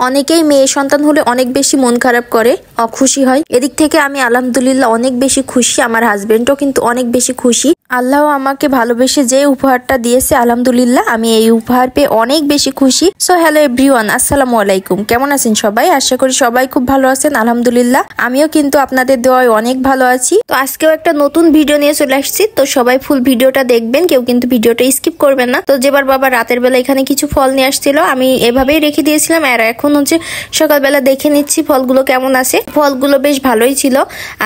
অনেকেই মেয়ে সন্তান হলে অনেক বেশি মন খারাপ করে, অখুশি হয়। এদিক থেকে আমি আলহামদুলিল্লাহ অনেক বেশি খুশি, আমার হাজবেন্ডও কিন্তু অনেক বেশি খুশি। আল্লাহ আমাকে ভালোবেসে যে উপহারটা দিয়েছে আলহামদুলিল্লাহ আমি এই উপহার পেয়ে অনেক বেশি খুশি। সো হ্যালো এভরিওয়ান, আসসালামু আলাইকুম। কেমন আছেন সবাই? আশা করি সবাই খুব ভালো আছেন। আলহামদুলিল্লাহ আমিও কিন্তু আপনাদের দোয়ায় অনেক ভালো আছি। তো আজকেও একটা নতুন ভিডিও নিয়ে চলে আসছি, তো সবাই ফুল ভিডিওটা দেখবেন, কেউ কিন্তু ভিডিওটা স্কিপ করবেন না। তো যেবার বাবা রাতের বেলা এখানে কিছু ফল নিয়ে আসছিল, আমি এভাবেই রেখে দিয়েছিলাম, আর এখন হচ্ছে সকালবেলা দেখে নিচ্ছি ফলগুলো কেমন আছে। ফলগুলো বেশ ভালোই ছিল।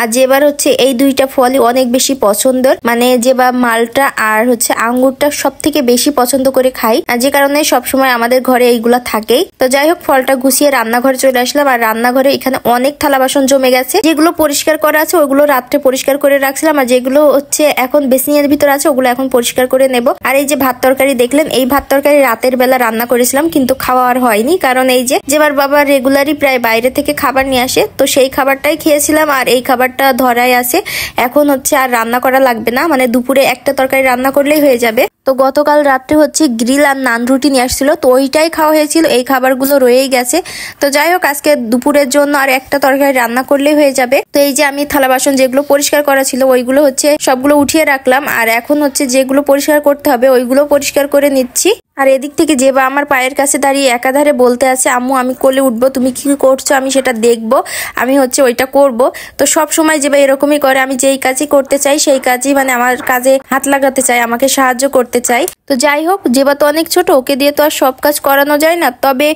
আর যেবার হচ্ছে এই দুইটা ফলই অনেক বেশি পছন্দের, মানে যেবা মালটা আর হচ্ছে আঙ্গুরটা সব থেকে বেশি পছন্দ করে খাই, আর যে কারণে সবসময় আমাদের ঘরে এইগুলা থাকেই। তো যাই হোক, ফলটা গুছিয়ে রান্নাঘরে চলে আসলাম। আর রান্নাঘরে এখানে অনেক থালা বাসন জমে গেছে, যেগুলো পরিষ্কার করা আছে ওগুলো রাত্রে পরিষ্কার করে রাখছিলাম, আর যেগুলো হচ্ছে এখন বেসিনের ভিতর আছে ওগুলো এখন পরিষ্কার করে নেব। আর এই যে ভাত তরকারি দেখলেন, এই ভাত তরকারি রাতের বেলা রান্না করেছিলাম, কিন্তু খাওয়া আর হয়নি, কারণ এই যে যেবার বাবা রেগুলারই প্রায় বাইরে থেকে খাবার নিয়ে আসে, তো সেই খাবারটাই খেয়েছিলাম। আর এই খাবারটা ধরাই আছে, এখন হচ্ছে আর রান্না করা লাগবে না, মানে দুপুরে একটা তরকারি রান্না করলেই হয়ে যাবে। তো গতকাল রাত্রে হচ্ছে গ্রিল আর নান রুটি নিয়ে আসছিল, তো ওইটাই খাওয়া হয়েছিল, এই খাবারগুলো রয়েই গেছে। তো যাই হোক, আজকে দুপুরের জন্য আর একটা তরকারি রান্না করলেই হয়ে যাবে। তো এই যে আমি থালা বাসন যেগুলো পরিষ্কার করা ছিল ওইগুলো হচ্ছে সবগুলো উঠিয়ে রাখলাম, আর এখন হচ্ছে যেগুলো পরিষ্কার করতে হবে ওইগুলো পরিষ্কার করে নিচ্ছি। আর এদিক থেকে যেবা আমার পায়ের কাছে দাঁড়িয়ে একাধারে বলতে আছে, আম্মু আমি কোলে উঠবো, তুমি কি করছো আমি সেটা দেখবো, আমি হচ্ছে ওইটা করব। তো সব সময় যেবা এরকমই করে, আমি যেই কাজই করতে চাই সেই কাজই মানে আমার কাজে হাত লাগাতে চাই, আমাকে সাহায্য করতে চাই। তো যাই হোক, যেবা তো অনেক ছোট, ওকে দিয়ে তো আর সব কাজ করানো যায় না, তবে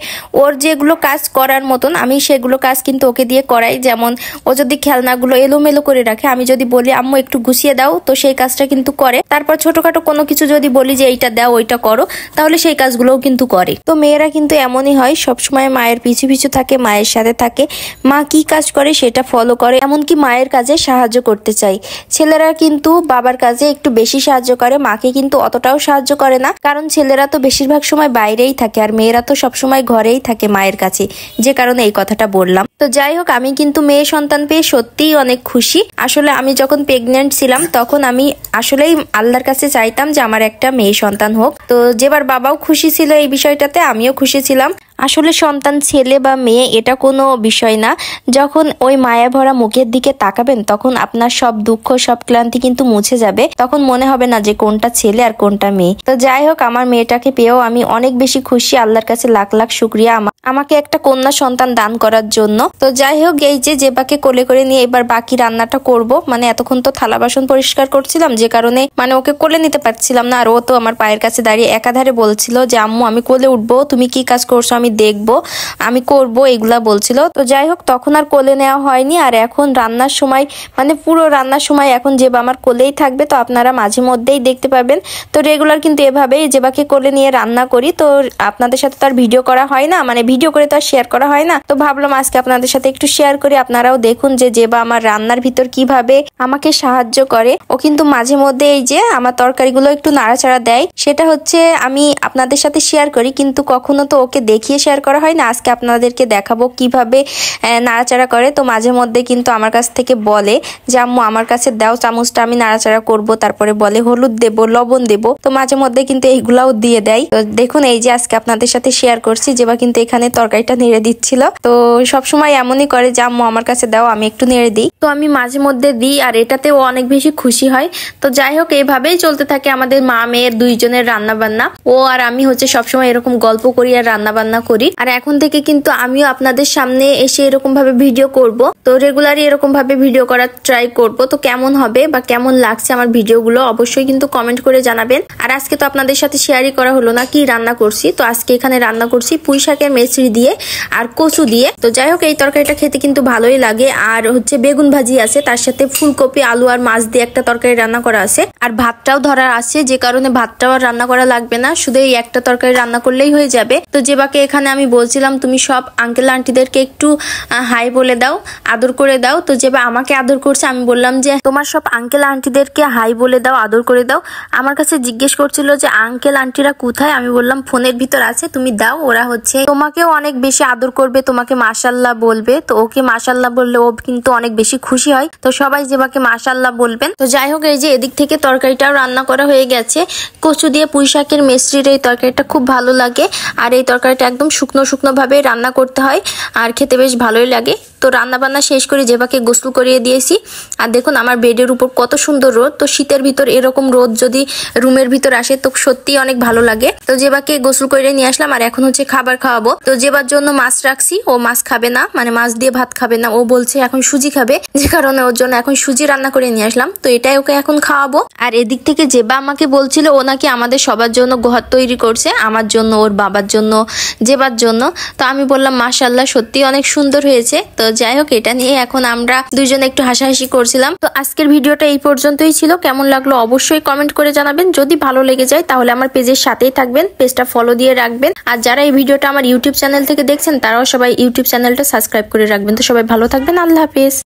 ওর যেগুলো কাজ করার মতন আমি সেগুলো কাজ কিন্তু ওকে দিয়ে করাই। যেমন ও যদি খেলনাগুলো এলোমেলো করে রাখে, আমি যদি বলি আম্মু একটু গুছিয়ে দাও, তো সেই কাজটা কিন্তু করে। তারপর ছোটখাটো কোনো কিছু যদি বলি যে এইটা দাও ওইটা করো, তাহলে সেই কাজগুলোও কিন্তু করে। তো মেয়েরা কিন্তু এমনই হয়, সবসময় মায়ের পিছু পিছু থাকে, মায়ের সাথে থাকে, মা কি কাজ করে সেটা ফলো করে, এমনকি মায়ের কাজে সাহায্য করতে চাই। ছেলেরা কিন্তু বাবার কাজে একটু বেশি সাহায্য করে, মাকে কিন্তু অতটাও সাহায্য করে না, কারণ ছেলেরা তো বেশিরভাগ সময় বাইরেই থাকে আর মেয়েরা তো সবসময় ঘরেই থাকে মায়ের কাছে, যে কারণে এই কথাটা বললাম। তো যাই হোক, আমি কিন্তু মেয়ে সন্তান পেয়ে সত্যিই অনেক খুশি। আসলে আমি যখন প্রেগনেন্ট ছিলাম তখন আমি আসলেই আল্লাহর কাছে চাইতাম যে আমার একটা মেয়ে সন্তান হোক। তো যেবার বাবাও খুশি ছিল এই বিষয়টাতে, আমিও খুশি ছিলাম। আসলে সন্তান ছেলে বা মেয়ে এটা কোনো বিষয় না, যখন ওই মায়া ভরা মুখের দিকে তাকাবেন তখন আপনার সব দুঃখ সব ক্লান্তি কিন্তু মুছে যাবে, তখন মনে হবে না যে কোনটা ছেলে আর কোনটা মেয়ে। তো যাই হোক, আমার মেয়েটাকে পেয়েও আমি অনেক বেশি খুশি, আল্লাহর কাছে লাখ লাখ শুকরিয়া আমাকে একটা কন্যা সন্তান দান করার জন্য। তো যাই হোক, এই যে জেবাকে কোলে করে নিয়ে এবার বাকি রান্নাটা করব, মানে এতক্ষণ তো থালা বাসন পরিষ্কার করছিলাম, যে কারণে মানে ওকে কোলে নিতে পারছিলাম না, আর ও তো আমার পায়ের কাছে দাঁড়িয়ে একাধারে বলছিল যে আম্মু আমি কোলে উঠবো, তুমি কি কাজ করছো আমি দেখবো, আমি করব, এগুলা বলছিল। তো যাই হোক, তখন আর কোলে নেওয়া হয়নি। আর এখন রান্নার সময় মানে পুরো রান্নার সময় এখন যেবা আমার কোলেই থাকবে, তো আপনারা মাঝে মধ্যেই দেখতে পাবেন। তো রেগুলার কিন্তু এভাবেই যেবাকে কোলে নিয়ে রান্না করি। তো আপনাদের সাথে তো আর ভিডিও করা হয় না, মানে ভিডিও করে তো আর শেয়ার করা হয় না, তো ভাবলাম আজকে আপনাদের সাথে একটু শেয়ার করি, আপনারাও দেখুন যে যেবা আমার রান্নার ভিতর কিভাবে আমাকে সাহায্য করে। ও কিন্তু মাঝে মধ্যে এই যে আমার তরকারিগুলো একটু নাড়াচাড়া দেয়, সেটা হচ্ছে আমি আপনাদের সাথে শেয়ার করি, কিন্তু কখনো তো ওকে দেখিয়ে শেয়ার করা হয় না। আজকে আপনাদেরকে দেখাবো কিভাবে নাড়াচাড়া করে। তো মাঝে মধ্যে কিন্তু আমার কাছ থেকে বলে যে আম্মু আমার কাছে দাও চামচটা, আমি নাড়াচাড়া করব, তারপরে বলে হলুদ দেব, লবণ দেব, তো মাঝে মধ্যে কিন্তু এইগুলাও দিয়ে দেয়। তো দেখুন, এই যে আজকে আপনাদের সাথে শেয়ার করছি, যেবা কিন্তু এখানে তরকারিটা নেড়ে দিচ্ছিল। তো সবসময় এমনই করে যে আম্মু আমার কাছে দাও, আমি একটু নেড়ে দিই। তো আমি মাঝে মধ্যে দিই, আর এটাতেও অনেক বেশি খুশি হয়। তো যাই হোক, এইভাবেই চলতে থাকে আমাদের মা মেয়ের দুইজনের রান্না বান্না। ও আর আমি হচ্ছে সবসময় এরকম গল্প করি আর রান্না বান্না করি। আর এখন থেকে কিন্তু আমিও আপনাদের সামনে এসে এরকম ভাবে ভিডিও করব, তো রেগুলারই এরকম ভাবে ভিডিও করার ট্রাই করব। তো কেমন হবে বা কেমন লাগছে আমার ভিডিওগুলো অবশ্যই কিন্তু কমেন্ট করে জানাবেন। আর আজকে তো আপনাদের সাথে শেয়ারই করা হলো না কি রান্না করছি। তো আজকে এখানে রান্না করছি পুঁই শাকের মেচড়ি দিয়ে আর কচু দিয়ে। তো যাই হোক, এই তরকারিটা খেতে কিন্তু ভালোই লাগে। আর হচ্ছে বেগুন ভাজি আছে, তার সাথে ফুলকপি আলু আর মাছ দিয়ে একটা তরকারি রান্না করা আছে, আর ভাতটাও ধরা আছে, যে কারণে ভাতটাও আর রান্না করা লাগবে না, শুধু এই একটা তরকারি রান্না করলেই হয়ে যাবে। তো যেবাকে এখানে আমি বলছিলাম তুমি সব আঙ্কেল আন্টিদেরকে একটু হাই বলে দাও, আদর করে দাও। তো যেবা আমাকে আদর করছে, আমি বললাম যে তোমার সব আঙ্কেল আন্টিদেরকে হাই বলে দাও, আদর করে দাও। আমার কাছে জিজ্ঞেস করছিল যে আঙ্কেল আন্টিরা কোথায়, আমি বললাম ফোনের ভিতর আছে, তুমি দাও, ওরা হচ্ছে তোমাকেও অনেক বেশি আদর করবে, তোমাকে মাশাআল্লাহ বলবে। তো ওকে মাশাআল্লাহ বললে ও কিন্তু অনেক বেশি খুশি হয়। তো সবাই যেবাকে মাশাআল্লাহ বলবেন। তো যাই হোক, এই যে এদিক থেকে তরকারিটাও রান্না করা হয়ে গেছে, কচু দিয়ে পুঁই শাকের মেচড়ির এই তরকারিটা খুব ভালো লাগে। আর এই তরকারিটা একদম একদম শুকনো শুকনো ভাবে রান্না করতে হয় আর খেতে বেশ ভালোই লাগে। তো রান্না বান্না শেষ করে জেবাকে গোসল করিয়ে দিয়েছি। আর দেখুন আমার বেডের উপর কত সুন্দর রোদ। তো শীতের ভিতর এরকম রোদ যদি রুমের ভিতর আসে তো সত্যি অনেক ভালো লাগে। তো জেবাকে গোসল করে নিয়ে আসলাম আর এখন হচ্ছে খাবার খাওয়াবো। তো জেবার জন্য মাছ রাখছি, ও মাছ খাবে না, মানে মাছ দিয়ে ভাত খাবে না, ও বলছে এখন সুজি খাবে, যে কারণে ওর জন্য এখন সুজি রান্না করে নিয়ে আসলাম। তো এটাই ওকে এখন খাওয়াবো। আর এদিক থেকে জেবা আমাকে বলছিল ও নাকি আমাদের সবার জন্য ঘর তৈরি করছে, আমার জন্য, ওর বাবার জন্য, জেবার জন্য। তো আমি বললাম মাশাআল্লাহ সত্যি অনেক সুন্দর হয়েছে। তো যাই হোক, এটা নিয়ে এখন আমরা দুইজনে একটু হাসাহাসি করছিলাম। তো আজকের ভিডিওটা এই পর্যন্তই ছিল। কেমন লাগলো অবশ্যই কমেন্ট করে জানাবেন। যদি ভালো লেগে যায় তাহলে আমার পেজের সাথেই থাকবেন, পেজটা ফলো দিয়ে রাখবেন। আর যারা এই ভিডিওটা আমার ইউটিউব চ্যানেল থেকে দেখছেন তারাও সবাই ইউটিউব চ্যানেলটা সাবস্ক্রাইব করে রাখবেন। তো সবাই ভালো থাকবেন, আল্লাহ হাফেজ।